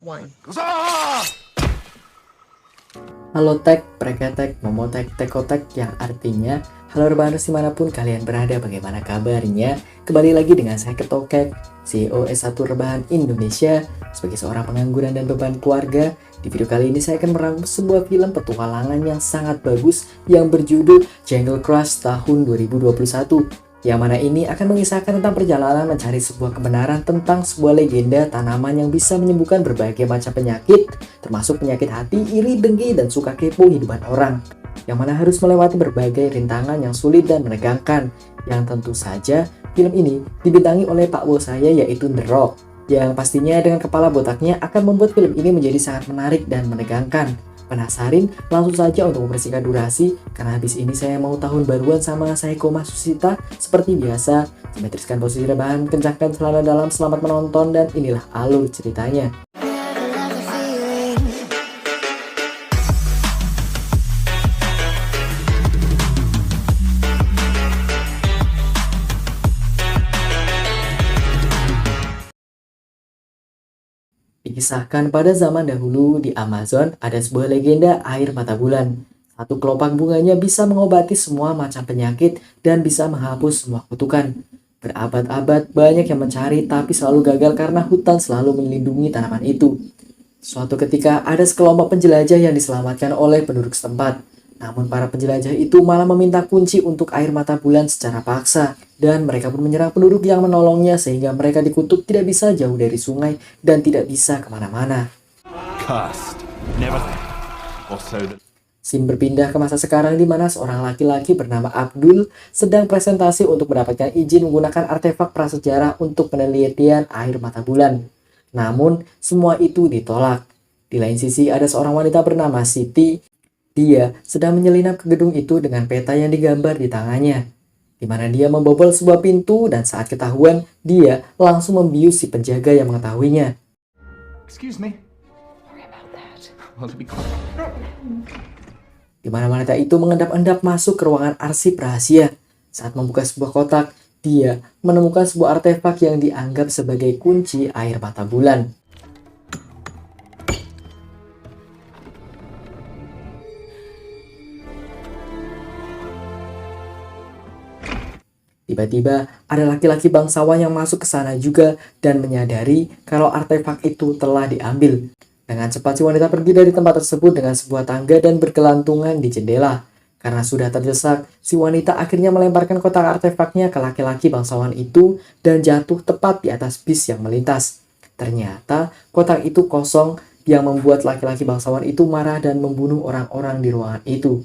One. Halo Tek, Preketek, Momotek, Tekotek yang artinya halo rebahaners dimanapun kalian berada, bagaimana kabarnya? Kembali lagi dengan saya Ketokek, CEO S1 Rebahan Indonesia. Sebagai seorang pengangguran dan beban keluarga, di video kali ini saya akan merangkum sebuah film petualangan yang sangat bagus yang berjudul Jungle Crush tahun 2021. Yang mana ini akan mengisahkan tentang perjalanan mencari sebuah kebenaran tentang sebuah legenda tanaman yang bisa menyembuhkan berbagai macam penyakit, termasuk penyakit hati, iri, dengki, dan suka kepo hidupan orang. Yang mana harus melewati berbagai rintangan yang sulit dan menegangkan. Yang tentu saja film ini dibintangi oleh Pak Bos saya yaitu The Rock. Yang pastinya dengan kepala botaknya akan membuat film ini menjadi sangat menarik dan menegangkan. Penasarin? Langsung saja untuk mempersingkat durasi, karena habis ini saya mau tahun baruan sama Saeko Masusita. Seperti biasa, simetriskan posisi rebahan, kencangkan celana dalam, selamat menonton, dan inilah alur ceritanya. Dikisahkan pada zaman dahulu di Amazon ada sebuah legenda air mata bulan. Satu kelopak bunganya bisa mengobati semua macam penyakit dan bisa menghapus semua kutukan. Berabad-abad banyak yang mencari tapi selalu gagal karena hutan selalu melindungi tanaman itu. Suatu ketika ada sekelompok penjelajah yang diselamatkan oleh penduduk setempat. Namun para penjelajah itu malah meminta kunci untuk air mata bulan secara paksa. Dan mereka pun menyerang penduduk yang menolongnya sehingga mereka dikutuk tidak bisa jauh dari sungai dan tidak bisa kemana-mana. Scene berpindah ke masa sekarang di mana seorang laki-laki bernama Abdul sedang presentasi untuk mendapatkan izin menggunakan artefak prasejarah untuk penelitian air mata bulan. Namun semua itu ditolak. Di lain sisi ada seorang wanita bernama Siti. Dia sedang menyelinap ke gedung itu dengan peta yang digambar di tangannya, di mana dia membobol sebuah pintu dan saat ketahuan, dia langsung membius si penjaga yang mengetahuinya. Excuse me. Sorry about that. Well, to be quiet. Di mana wanita itu mengendap-endap masuk ke ruangan arsip rahasia. Saat membuka sebuah kotak, dia menemukan sebuah artefak yang dianggap sebagai kunci air mata bulan. Tiba-tiba ada laki-laki bangsawan yang masuk ke sana juga dan menyadari kalau artefak itu telah diambil. Dengan cepat si wanita pergi dari tempat tersebut dengan sebuah tangga dan bergelantungan di jendela. Karena sudah terdesak, si wanita akhirnya melemparkan kotak artefaknya ke laki-laki bangsawan itu dan jatuh tepat di atas bis yang melintas. Ternyata kotak itu kosong yang membuat laki-laki bangsawan itu marah dan membunuh orang-orang di ruangan itu.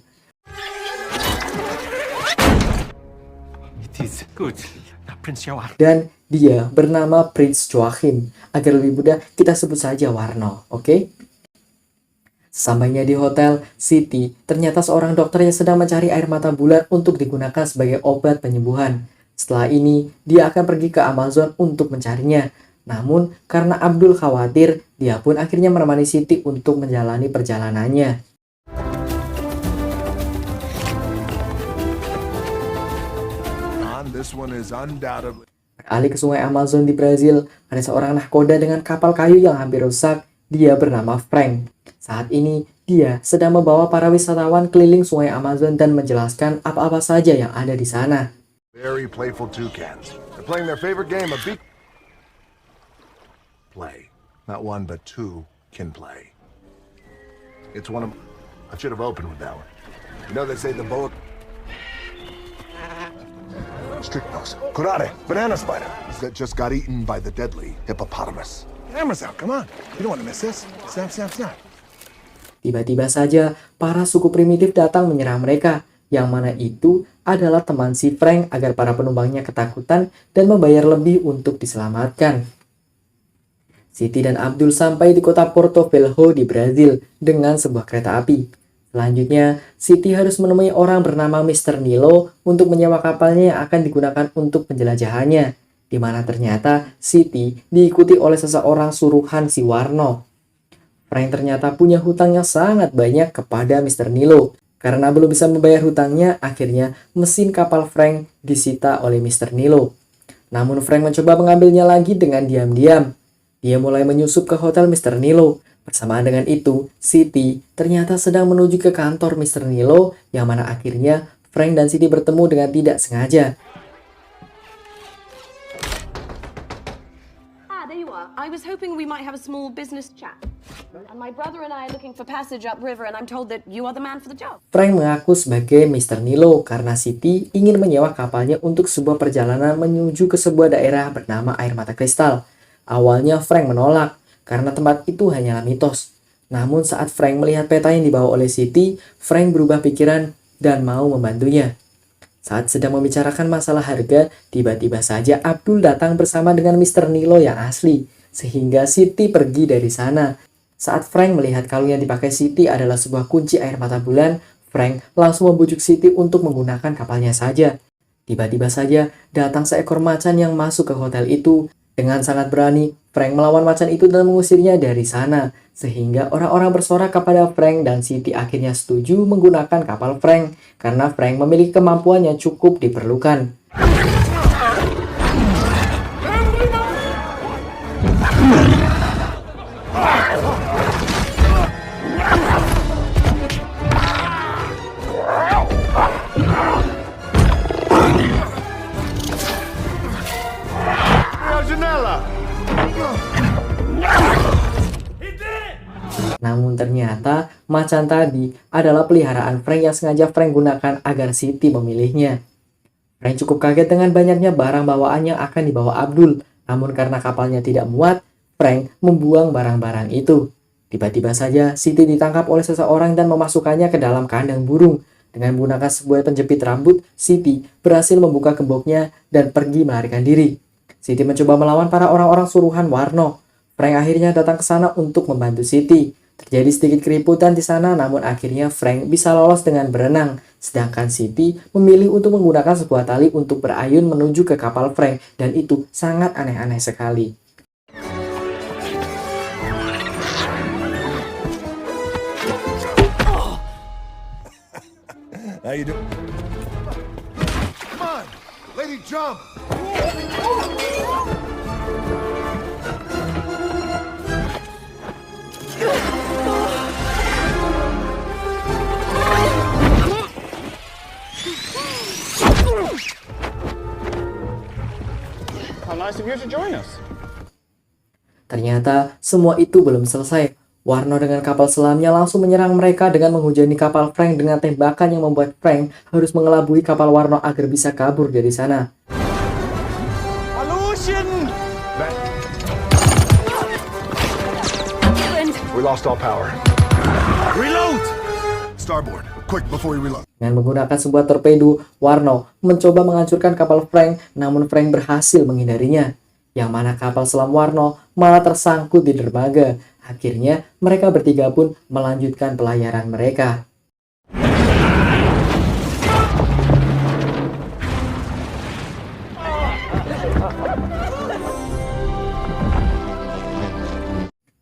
Dan dia bernama Prince Joachim. Agar lebih mudah kita sebut saja Warno, oke? Sampainya di hotel, Siti ternyata seorang dokter yang sedang mencari air mata bulan untuk digunakan sebagai obat penyembuhan. Setelah ini, dia akan pergi ke Amazon untuk mencarinya. Namun, karena Abdul khawatir, dia pun akhirnya menemani Siti untuk menjalani perjalanannya. Beralih ke sungai Amazon di Brazil, ada seorang nahkoda dengan kapal kayu yang hampir rusak. Dia bernama Frank. Saat ini, dia sedang membawa para wisatawan keliling sungai Amazon dan menjelaskan apa-apa saja yang ada di sana. Very playful toucans. They're playing their favorite game of play. Not one, but two can play. It's one of... I should have opened with that one. You know they say the bullet... Strychnos, curare, banana spider that just got eaten by the deadly hippopotamus. Camera's out, come on. You don't want to miss this. Snap, snap, snap. Tiba-tiba saja, para suku primitif datang menyerang mereka, yang mana itu adalah teman si Frank agar para penumpangnya ketakutan dan membayar lebih untuk diselamatkan. Siti dan Abdul sampai di kota Porto Velho di Brazil dengan sebuah kereta api. Selanjutnya, Siti harus menemui orang bernama Mr. Nilo untuk menyewa kapalnya yang akan digunakan untuk penjelajahannya, di mana ternyata Siti diikuti oleh seseorang suruhan si Warno. Frank ternyata punya hutang yang sangat banyak kepada Mr. Nilo. Karena belum bisa membayar hutangnya, akhirnya mesin kapal Frank disita oleh Mr. Nilo. Namun Frank mencoba mengambilnya lagi dengan diam-diam. Dia mulai menyusup ke hotel Mr. Nilo. Bersamaan dengan itu, Siti ternyata sedang menuju ke kantor Mr. Nilo, yang mana akhirnya Frank dan Siti bertemu dengan tidak sengaja. There you are. I was hoping we might have a small business chat. And my brother and I are looking for passage upriver, and I'm told that you are the man for the job. Frank mengaku sebagai Mr. Nilo karena Siti ingin menyewa kapalnya untuk sebuah perjalanan menuju ke sebuah daerah bernama Air Mata Kristal. Awalnya Frank menolak karena tempat itu hanyalah mitos. Namun saat Frank melihat peta yang dibawa oleh Siti, Frank berubah pikiran dan mau membantunya. Saat sedang membicarakan masalah harga, tiba-tiba saja Abdul datang bersama dengan Mr. Nilo yang asli, sehingga Siti pergi dari sana. Saat Frank melihat kalung yang dipakai Siti adalah sebuah kunci air mata bulan, Frank langsung membujuk Siti untuk menggunakan kapalnya saja. Tiba-tiba saja datang seekor macan yang masuk ke hotel itu. Dengan sangat berani, Frank melawan macan itu dan mengusirnya dari sana, sehingga orang-orang bersorak kepada Frank dan Siti akhirnya setuju menggunakan kapal Frank, karena Frank memiliki kemampuan yang cukup diperlukan. Namun ternyata macan tadi adalah peliharaan Frank yang sengaja Frank gunakan agar Siti memilihnya. Frank cukup kaget dengan banyaknya barang bawaan yang akan dibawa Abdul. Namun karena kapalnya tidak muat, Frank membuang barang-barang itu. Tiba-tiba saja Siti ditangkap oleh seseorang dan memasukkannya ke dalam kandang burung. Dengan menggunakan sebuah penjepit rambut, Siti berhasil membuka gemboknya dan pergi melarikan diri. Siti mencoba melawan para orang-orang suruhan Warno. Frank akhirnya datang ke sana untuk membantu Siti. Terjadi sedikit keributan di sana, namun akhirnya Frank bisa lolos dengan berenang. Sedangkan Siti memilih untuk menggunakan sebuah tali untuk berayun menuju ke kapal Frank, dan itu sangat aneh-aneh sekali. How you doing? Come on, lady, jump! How nice of you to join us. Ternyata semua itu belum selesai. Warno dengan kapal selamnya langsung menyerang mereka dengan menghujani kapal Frank dengan tembakan yang membuat Frank harus mengelabui kapal Warno agar bisa kabur dari sana. We lost all power. Reload! Starboard, quick before we reload. Dengan menggunakan sebuah torpedo, Warno mencoba menghancurkan kapal Frank, namun Frank berhasil menghindarinya. Yang mana kapal selam Warno malah tersangkut di dermaga. Akhirnya mereka bertiga pun melanjutkan pelayaran mereka.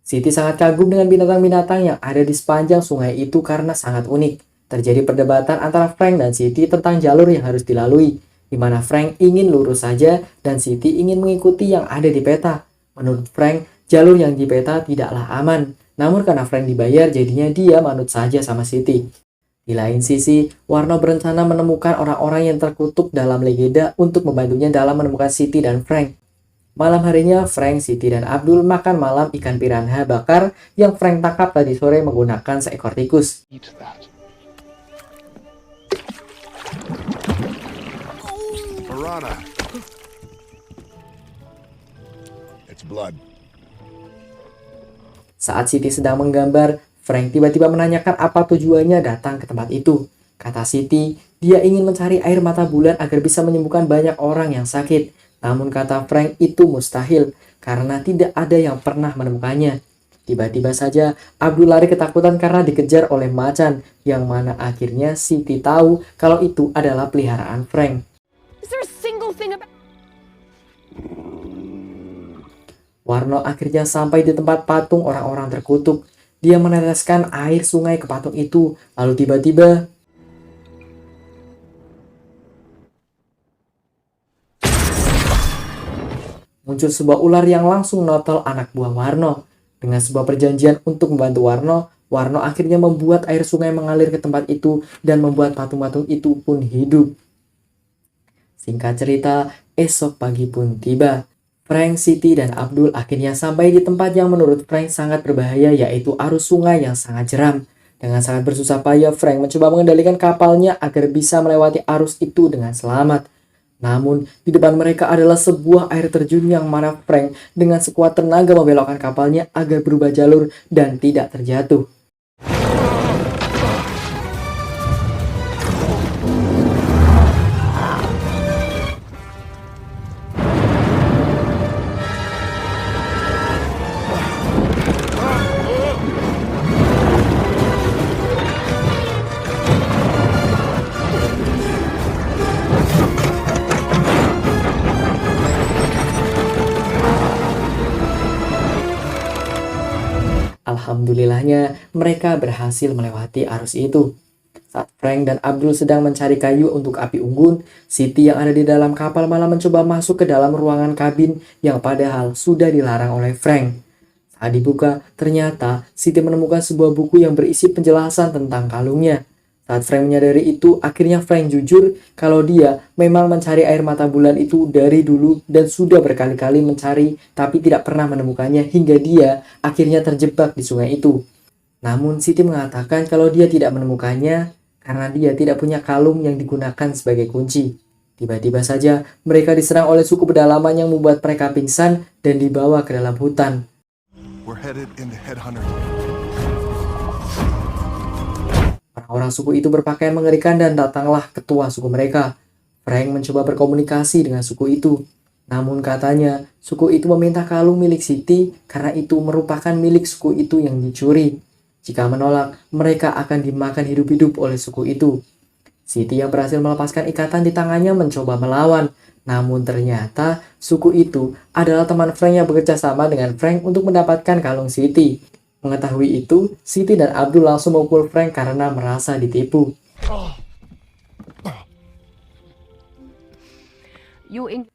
Siti sangat kagum dengan binatang-binatang yang ada di sepanjang sungai itu karena sangat unik. Terjadi perdebatan antara Frank dan Siti tentang jalur yang harus dilalui, di mana Frank ingin lurus saja dan Siti ingin mengikuti yang ada di peta. Menurut Frank, jalur yang di peta tidaklah aman. Namun karena Frank dibayar, jadinya dia manut saja sama Siti. Di lain sisi, Warno berencana menemukan orang-orang yang terkutuk dalam legenda untuk membantunya dalam menemukan Siti dan Frank. Malam harinya, Frank, Siti, dan Abdul makan malam ikan piranha bakar yang Frank tangkap tadi sore menggunakan seekor tikus. Eat that. Piranha. It's blood. Saat Siti sedang menggambar, Frank tiba-tiba menanyakan apa tujuannya datang ke tempat itu. Kata Siti, dia ingin mencari air mata bulan agar bisa menyembuhkan banyak orang yang sakit. Namun kata Frank itu mustahil karena tidak ada yang pernah menemukannya. Tiba-tiba saja Abdul lari ketakutan karena dikejar oleh macan, yang mana akhirnya Siti tahu kalau itu adalah peliharaan Frank. Is there a single thing about... Warno akhirnya sampai di tempat patung orang-orang terkutuk. Dia meneteskan air sungai ke patung itu, lalu tiba-tiba muncul sebuah ular yang langsung notol anak buah Warno. Dengan sebuah perjanjian untuk membantu Warno, Warno akhirnya membuat air sungai mengalir ke tempat itu dan membuat patung-patung itu pun hidup. Singkat cerita, esok pagi pun tiba. Frank, Siti, dan Abdul akhirnya sampai di tempat yang menurut Frank sangat berbahaya, yaitu arus sungai yang sangat jeram. Dengan sangat bersusah payah, Frank mencoba mengendalikan kapalnya agar bisa melewati arus itu dengan selamat. Namun, di depan mereka adalah sebuah air terjun yang mana Frank dengan sekuat tenaga membelokkan kapalnya agar berubah jalur dan tidak terjatuh. Alhamdulillahnya, mereka berhasil melewati arus itu. Saat Frank dan Abdul sedang mencari kayu untuk api unggun, Siti yang ada di dalam kapal malah mencoba masuk ke dalam ruangan kabin yang padahal sudah dilarang oleh Frank. Saat dibuka, ternyata Siti menemukan sebuah buku yang berisi penjelasan tentang kalungnya. Saat Frank menyadari itu, akhirnya Frank jujur kalau dia memang mencari air mata bulan itu dari dulu dan sudah berkali-kali mencari tapi tidak pernah menemukannya hingga dia akhirnya terjebak di sungai itu. Namun Siti mengatakan kalau dia tidak menemukannya karena dia tidak punya kalung yang digunakan sebagai kunci. Tiba-tiba saja mereka diserang oleh suku pedalaman yang membuat mereka pingsan dan dibawa ke dalam hutan. We're headed into Headhunter. Orang-orang suku itu berpakaian mengerikan dan datanglah ketua suku mereka. Frank mencoba berkomunikasi dengan suku itu. Namun katanya, suku itu meminta kalung milik Siti karena itu merupakan milik suku itu yang dicuri. Jika menolak, mereka akan dimakan hidup-hidup oleh suku itu. Siti yang berhasil melepaskan ikatan di tangannya mencoba melawan. Namun ternyata suku itu adalah teman Frank yang bekerja sama dengan Frank untuk mendapatkan kalung Siti. Mengetahui itu, Siti dan Abdul langsung memukul Frank karena merasa ditipu.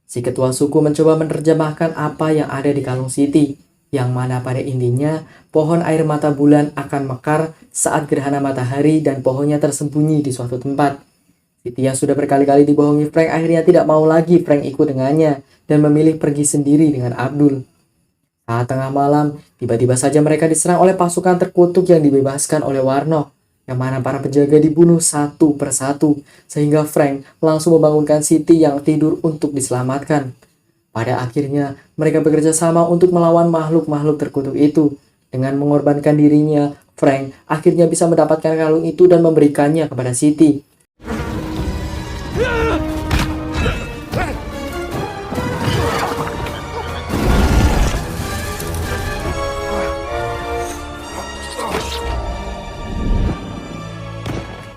Si ketua suku mencoba menerjemahkan apa yang ada di kalung Siti, yang mana pada intinya pohon air mata bulan akan mekar saat gerhana matahari dan pohonnya tersembunyi di suatu tempat. Siti yang sudah berkali-kali dibohongi Frank akhirnya tidak mau lagi Frank ikut dengannya dan memilih pergi sendiri dengan Abdul. Saat tengah malam, tiba-tiba saja mereka diserang oleh pasukan terkutuk yang dibebaskan oleh Warno, yang mana para penjaga dibunuh satu persatu, sehingga Frank langsung membangunkan Siti yang tidur untuk diselamatkan. Pada akhirnya, mereka bekerja sama untuk melawan makhluk-makhluk terkutuk itu. Dengan mengorbankan dirinya, Frank akhirnya bisa mendapatkan kalung itu dan memberikannya kepada Siti.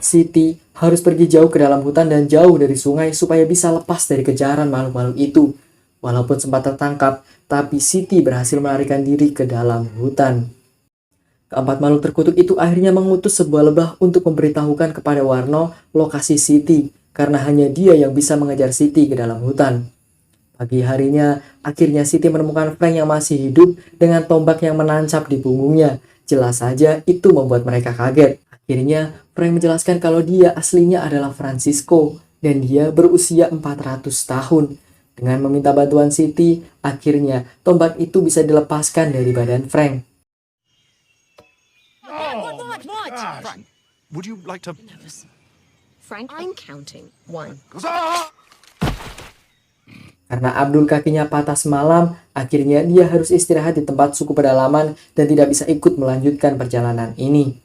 Siti harus pergi jauh ke dalam hutan dan jauh dari sungai supaya bisa lepas dari kejaran makhluk-makhluk itu. Walaupun sempat tertangkap, tapi Siti berhasil melarikan diri ke dalam hutan. Keempat makhluk terkutuk itu akhirnya mengutus sebuah lebah untuk memberitahukan kepada Warno lokasi Siti, karena hanya dia yang bisa mengejar Siti ke dalam hutan. Pagi harinya, akhirnya Siti menemukan Frank yang masih hidup dengan tombak yang menancap di punggungnya. Jelas saja itu membuat mereka kaget. Akhirnya, Frank menjelaskan kalau dia aslinya adalah Francisco dan dia berusia 400 tahun. Dengan meminta bantuan Siti, akhirnya tombak itu bisa dilepaskan dari badan Frank. Gosh. Would you like to... Frank, I'm counting. 1. Karena Abdul kakinya patah semalam, akhirnya dia harus istirahat di tempat suku pedalaman dan tidak bisa ikut melanjutkan perjalanan ini.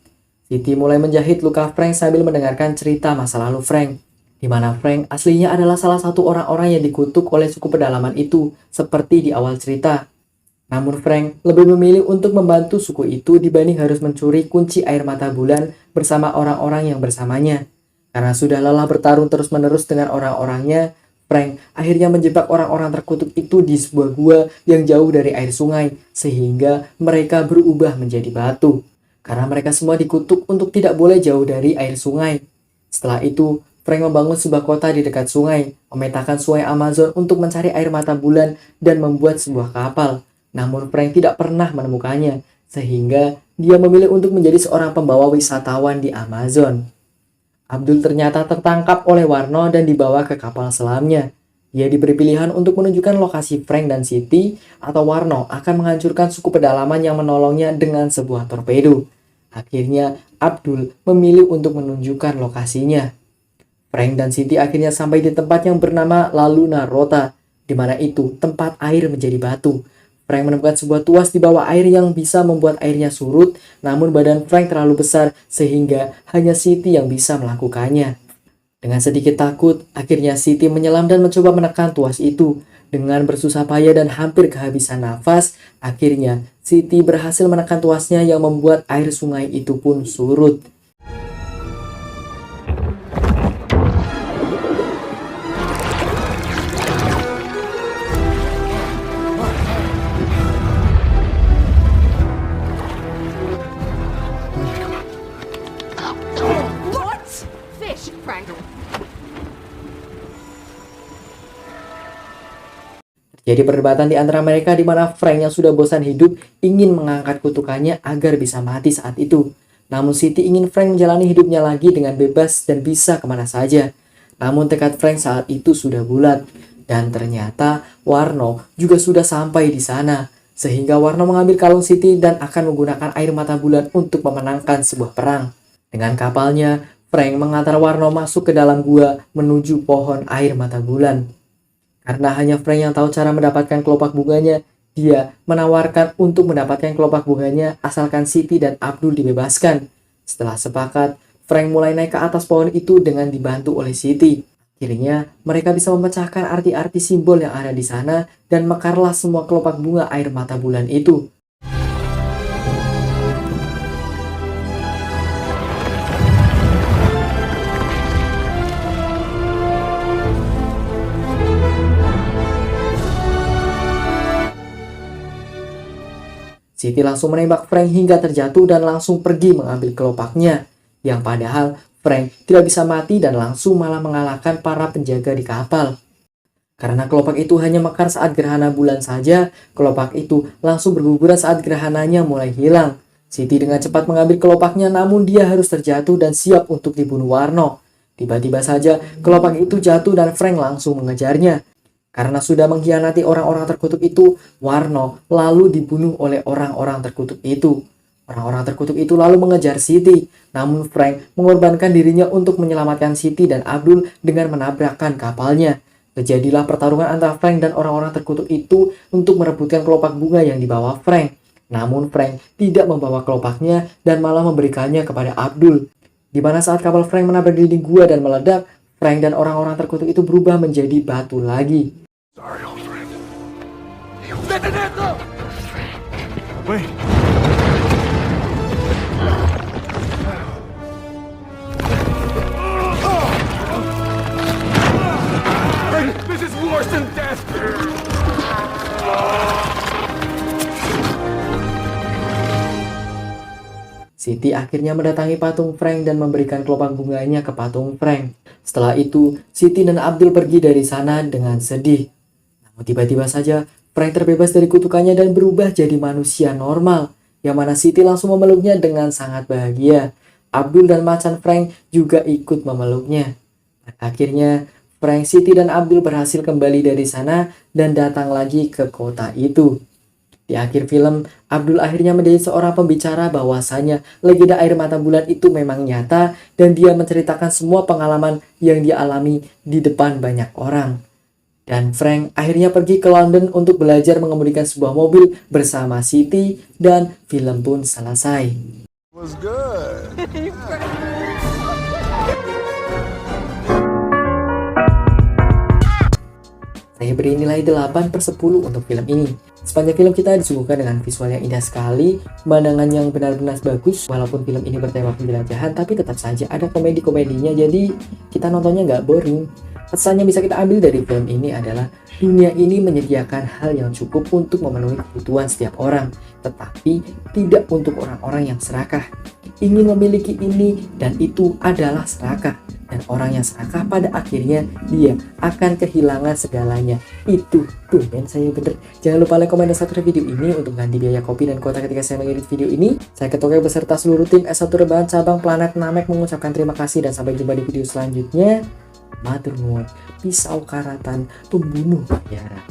Siti mulai menjahit luka Frank sambil mendengarkan cerita masa lalu Frank, di mana Frank aslinya adalah salah satu orang-orang yang dikutuk oleh suku pedalaman itu, seperti di awal cerita. Namun Frank lebih memilih untuk membantu suku itu dibanding harus mencuri kunci air mata bulan bersama orang-orang yang bersamanya. Karena sudah lelah bertarung terus-menerus dengan orang-orangnya, Frank akhirnya menjebak orang-orang terkutuk itu di sebuah gua yang jauh dari air sungai, sehingga mereka berubah menjadi batu. Karena mereka semua dikutuk untuk tidak boleh jauh dari air sungai. Setelah itu, Frank membangun sebuah kota di dekat sungai, memetakan sungai Amazon untuk mencari air mata bulan dan membuat sebuah kapal. Namun Frank tidak pernah menemukannya, sehingga dia memilih untuk menjadi seorang pembawa wisatawan di Amazon. Abdul ternyata tertangkap oleh Warno dan dibawa ke kapal selamnya. Dia diberi pilihan untuk menunjukkan lokasi Frank dan Siti, atau Warno akan menghancurkan suku pedalaman yang menolongnya dengan sebuah torpedo. Akhirnya, Abdul memilih untuk menunjukkan lokasinya. Frank dan Siti akhirnya sampai di tempat yang bernama La Luna Rota, di mana itu tempat air menjadi batu. Frank menemukan sebuah tuas di bawah air yang bisa membuat airnya surut, namun badan Frank terlalu besar sehingga hanya Siti yang bisa melakukannya. Dengan sedikit takut, akhirnya Siti menyelam dan mencoba menekan tuas itu. Dengan bersusah payah dan hampir kehabisan nafas, akhirnya Siti berhasil menekan tuasnya yang membuat air sungai itu pun surut. What? Fish, Frank. Jadi perdebatan di antara mereka di mana Frank yang sudah bosan hidup ingin mengangkat kutukannya agar bisa mati saat itu. Namun Siti ingin Frank menjalani hidupnya lagi dengan bebas dan bisa kemana saja. Namun tekad Frank saat itu sudah bulat. Dan ternyata Warno juga sudah sampai di sana. Sehingga Warno mengambil kalung Siti dan akan menggunakan air mata bulan untuk memenangkan sebuah perang. Dengan kapalnya, Frank mengantar Warno masuk ke dalam gua menuju pohon air mata bulan. Karena hanya Frank yang tahu cara mendapatkan kelopak bunganya, dia menawarkan untuk mendapatkan kelopak bunganya asalkan Siti dan Abdul dibebaskan. Setelah sepakat, Frank mulai naik ke atas pohon itu dengan dibantu oleh Siti. Akhirnya, mereka bisa memecahkan arti-arti simbol yang ada di sana dan mekarlah semua kelopak bunga air mata bulan itu. Siti langsung menembak Frank hingga terjatuh dan langsung pergi mengambil kelopaknya. Yang padahal Frank tidak bisa mati dan langsung malah mengalahkan para penjaga di kapal. Karena kelopak itu hanya mekar saat gerhana bulan saja, kelopak itu langsung berguguran saat gerhananya mulai hilang. Siti dengan cepat mengambil kelopaknya namun dia harus terjatuh dan siap untuk dibunuh Warno. Tiba-tiba saja kelopak itu jatuh dan Frank langsung mengejarnya. Karena sudah mengkhianati orang-orang terkutuk itu, Warno lalu dibunuh oleh orang-orang terkutuk itu. Orang-orang terkutuk itu lalu mengejar Siti, namun Frank mengorbankan dirinya untuk menyelamatkan Siti dan Abdul dengan menabrakkan kapalnya. Terjadilah pertarungan antara Frank dan orang-orang terkutuk itu untuk merebutkan kelopak bunga yang dibawa Frank. Namun Frank tidak membawa kelopaknya dan malah memberikannya kepada Abdul. Di mana saat kapal Frank menabrak dinding gua dan meledak, Frank dan orang-orang terkutuk itu berubah menjadi batu lagi. Sorry, old friend. Wait. This is worse than death! Siti akhirnya mendatangi patung Frank dan memberikan kelopak bunganya ke patung Frank. Setelah itu, Siti dan Abdul pergi dari sana dengan sedih. Namun tiba-tiba saja, Frank terbebas dari kutukannya dan berubah jadi manusia normal, yang mana Siti langsung memeluknya dengan sangat bahagia. Abdul dan macan Frank juga ikut memeluknya. Akhirnya, Frank, Siti, dan Abdul berhasil kembali dari sana dan datang lagi ke kota itu. Di akhir film, Abdul akhirnya menjadi seorang pembicara bahwasanya legenda air mata bulan itu memang nyata dan dia menceritakan semua pengalaman yang dia alami di depan banyak orang. Dan Frank akhirnya pergi ke London untuk belajar mengemudikan sebuah mobil bersama Siti dan film pun selesai. Was good. Saya beri nilai 8/10 untuk film ini. Sepanjang film kita disuguhkan dengan visual yang indah sekali, pemandangan yang benar-benar bagus. Walaupun film ini bertema penjelajahan, tapi tetap saja ada komedi-komedinya, jadi kita nontonnya nggak boring. Pesan yang bisa kita ambil dari film ini adalah dunia ini menyediakan hal yang cukup untuk memenuhi kebutuhan setiap orang, tetapi tidak untuk orang-orang yang serakah. Ingin memiliki ini dan itu adalah serakah. dan orang yang serakah pada akhirnya dia akan kehilangan segalanya. Itu tuh men, saya bener. Jangan lupa like, komen, dan subscribe video ini untuk ganti biaya kopi dan kuota ketika saya mengedit video ini. Saya Ketua Kek beserta seluruh tim S1 Rebahan cabang Planet Namek mengucapkan terima kasih dan sampai jumpa di video selanjutnya. Matur nuwun, pisau karatan pembunuh mutiara.